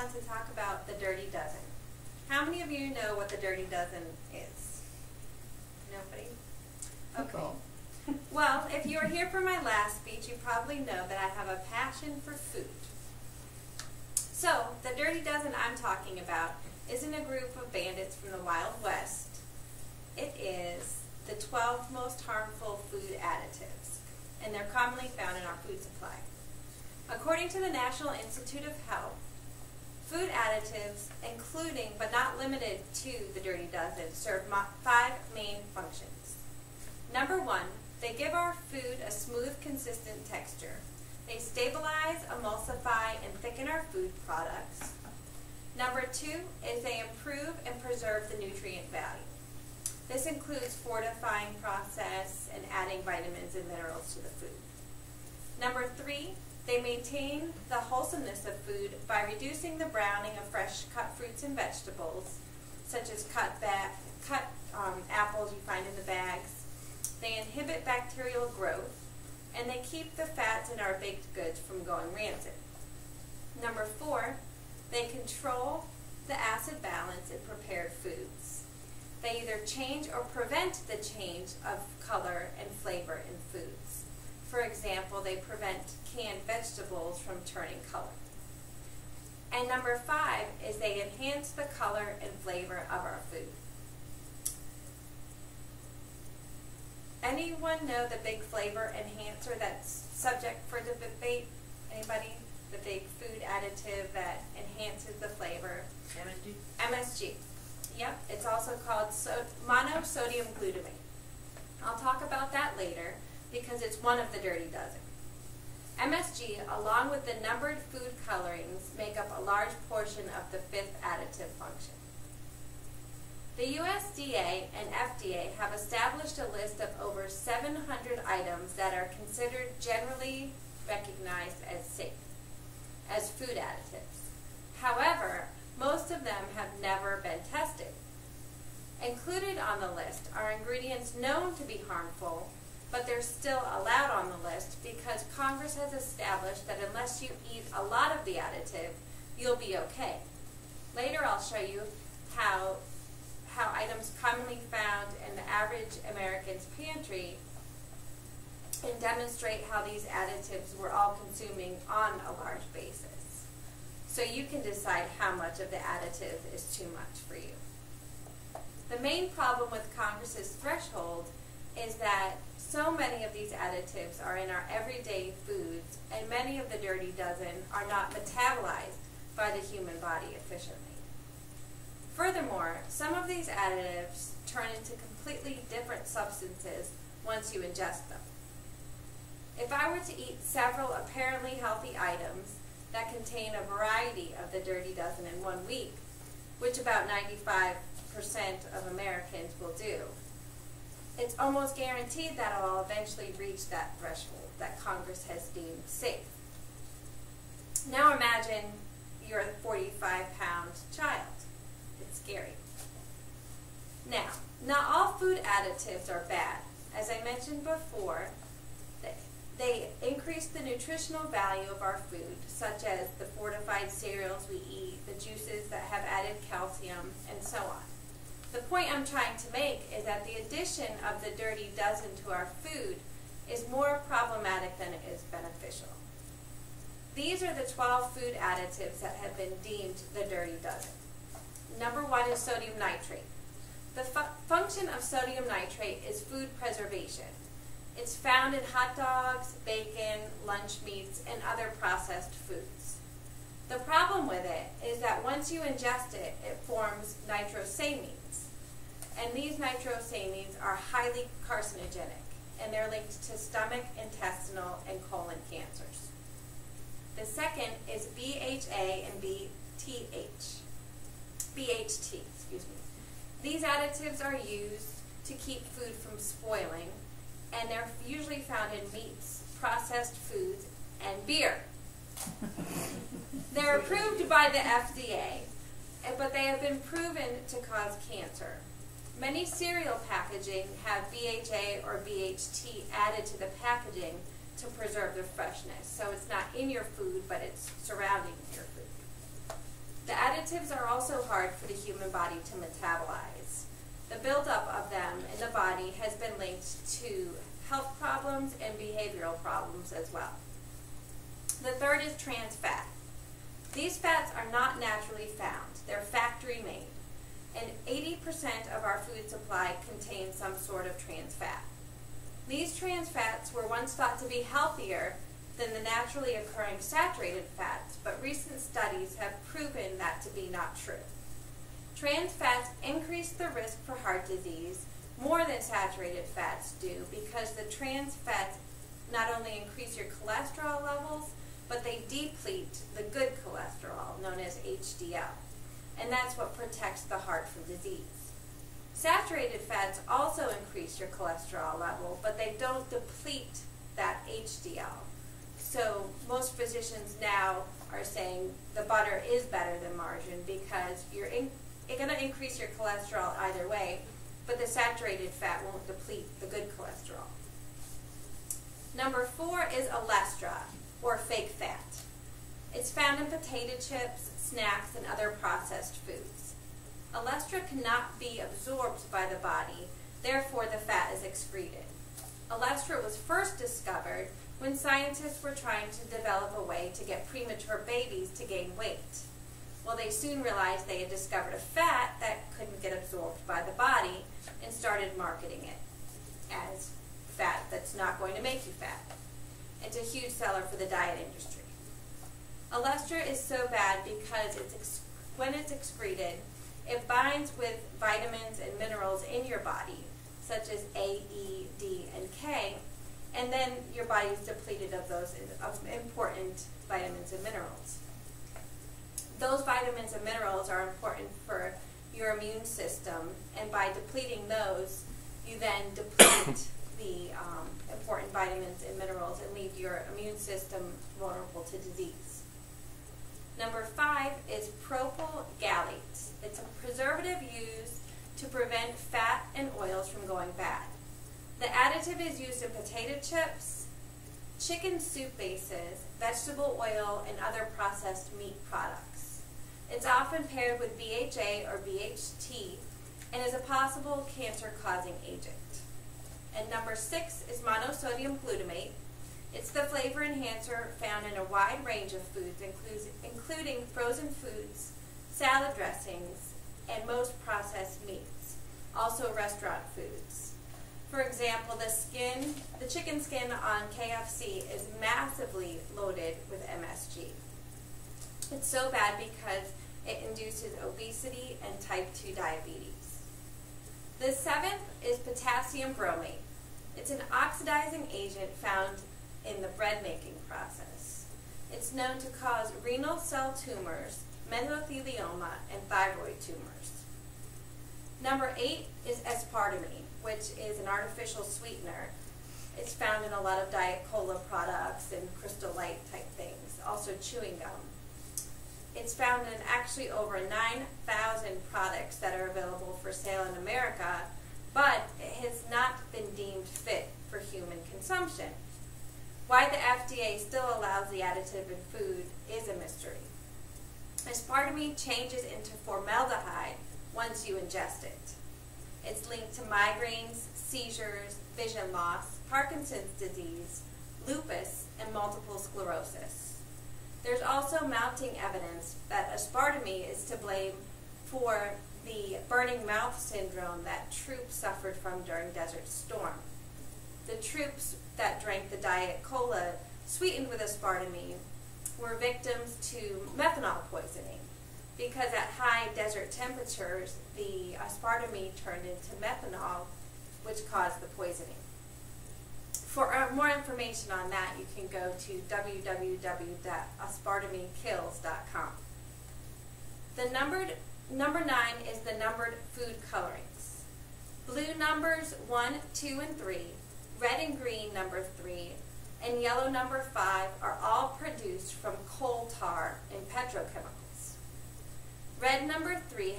on to talk about the Dirty Dozen. How many of you know what the Dirty Dozen is? Nobody? Okay. Well, if you were here for my last speech, you probably know that I have a passion for food. So, the Dirty Dozen I'm talking about isn't a group of bandits from the Wild West. It is the 12 most harmful food additives, and they're commonly found in our food supply. According to the National Institute of Health, food additives, including but not limited to the Dirty Dozen, serve 5 main functions. Number 1, they give our food a smooth, consistent texture. They stabilize, emulsify, and thicken our food products. Number 2 is they improve and preserve the nutrient value. This includes fortifying process and adding vitamins and minerals to the food. Number 3, they maintain the wholesomeness of food by reducing the browning of fresh cut fruits and vegetables, such as cut apples you find in the bags. They inhibit bacterial growth, and they keep the fats in our baked goods from going rancid. Number 4, they control the acid balance in prepared foods. They either change or prevent the change of color and flavor in foods. For example, they prevent canned vegetables from turning color. And number 5 is they enhance the color and flavor of our food. Anyone know the big flavor enhancer that's subject for debate? Anybody? The big food additive that enhances the flavor? MSG? MSG. Yep, it's also called monosodium glutamate. I'll talk about that later because it's one of the Dirty Dozen. MSG, along with the numbered food colorings, make up a large portion of the 5th additive function. The USDA and FDA have established a list of over 700 items that are considered generally recognized as safe, as food additives. However, most of them have never been tested. Included on the list are ingredients known to be harmful, but they're still allowed on the list because Congress has established that unless you eat a lot of the additive, you'll be okay. Later I'll show you how items commonly found in the average American's pantry and demonstrate how these additives we're all consuming on a large basis. So you can decide how much of the additive is too much for you. The main problem with Congress's threshold is that so many of these additives are in our everyday foods, and many of the Dirty Dozen are not metabolized by the human body efficiently. Furthermore, some of these additives turn into completely different substances once you ingest them. If I were to eat several apparently healthy items that contain a variety of the Dirty Dozen in 1 week, which about 95% of Americans will do, it's almost guaranteed that I'll eventually reach that threshold that Congress has deemed safe. Now imagine you're a 45-pound child. It's scary. Now, not all food additives are bad. As I mentioned before, they increase the nutritional value of our food, such as the fortified cereals we eat, the juices that have added calcium, and so on. The point I'm trying to make is that the addition of the Dirty Dozen to our food is more problematic than it is beneficial. These are the 12 food additives that have been deemed the Dirty Dozen. Number 1 is sodium nitrate. The function of sodium nitrate is food preservation. It's found in hot dogs, bacon, lunch meats, and other processed foods. The problem with it is that once you ingest it, it forms nitrosamines. And these nitrosamines are highly carcinogenic, and they're linked to stomach, intestinal, and colon cancers. The second is BHA and BHT. These additives are used to keep food from spoiling, and they're usually found in meats, processed foods, and beer. They're approved by the FDA, but they have been proven to cause cancer. Many cereal packaging have BHA or BHT added to the packaging to preserve the freshness. So it's not in your food, but it's surrounding your food. The additives are also hard for the human body to metabolize. The buildup of them in the body has been linked to health problems and behavioral problems as well. The third is trans fat. These fats are not naturally found. They're factory made. And 80% of our food supply contains some sort of trans fat. These trans fats were once thought to be healthier than the naturally occurring saturated fats, but recent studies have proven that to be not true. Trans fats increase the risk for heart disease more than saturated fats do because the trans fats not only increase your cholesterol levels, but they deplete the good cholesterol, known as HDL, and that's what protects the heart from disease. Saturated fats also increase your cholesterol level, but they don't deplete that HDL. So most physicians now are saying the butter is better than margarine because you're going to increase your cholesterol either way, but the saturated fat won't deplete the good cholesterol. Number 4 is olestra, or fake fat. It's found in potato chips, snacks, and other processed foods. Olestra cannot be absorbed by the body, therefore the fat is excreted. Olestra was first discovered when scientists were trying to develop a way to get premature babies to gain weight. Well, they soon realized they had discovered a fat that couldn't get absorbed by the body and started marketing it as fat that's not going to make you fat. It's a huge seller for the diet industry. Olestra is so bad because when it's excreted, it binds with vitamins and minerals in your body, such as A, E, D, and K, and then your body is depleted of those important vitamins and minerals. Those vitamins and minerals are important for your immune system, and by depleting those, you then deplete the important vitamins and minerals and leave your immune system vulnerable to disease. Number 5 is propyl gallate. It's a preservative used to prevent fat and oils from going bad. The additive is used in potato chips, chicken soup bases, vegetable oil, and other processed meat products. It's often paired with BHA or BHT and is a possible cancer-causing agent. And number 6 is monosodium glutamate. It's the flavor enhancer found in a wide range of foods, including frozen foods, salad dressings, and most processed meats, also restaurant foods. For example, the chicken skin on KFC is massively loaded with MSG. It's so bad because it induces obesity and type 2 diabetes. The 7th is potassium bromate. It's an oxidizing agent found in the bread making process. It's known to cause renal cell tumors, mesothelioma, and thyroid tumors. Number 8 is aspartame, which is an artificial sweetener. It's found in a lot of Diet Cola products and Crystal Light type things, also chewing gum. It's found in actually over 9,000 products that are available for sale in America, but it has not been deemed fit for human consumption. Why the FDA still allows the additive in food is a mystery. Aspartame changes into formaldehyde once you ingest it. It's linked to migraines, seizures, vision loss, Parkinson's disease, lupus, and multiple sclerosis. There's also mounting evidence that aspartame is to blame for the burning mouth syndrome that troops suffered from during Desert Storm. The troops that drank the Diet Cola sweetened with aspartame were victims to methanol poisoning because at high desert temperatures, the aspartame turned into methanol, which caused the poisoning. For more information on that, you can go to www.aspartamekills.com. The number 9 is the numbered food colorings. Blue numbers 1, 2, and 3, red and green number 3, and yellow number 5 are all produced from coal tar and petrochemicals. Red number 3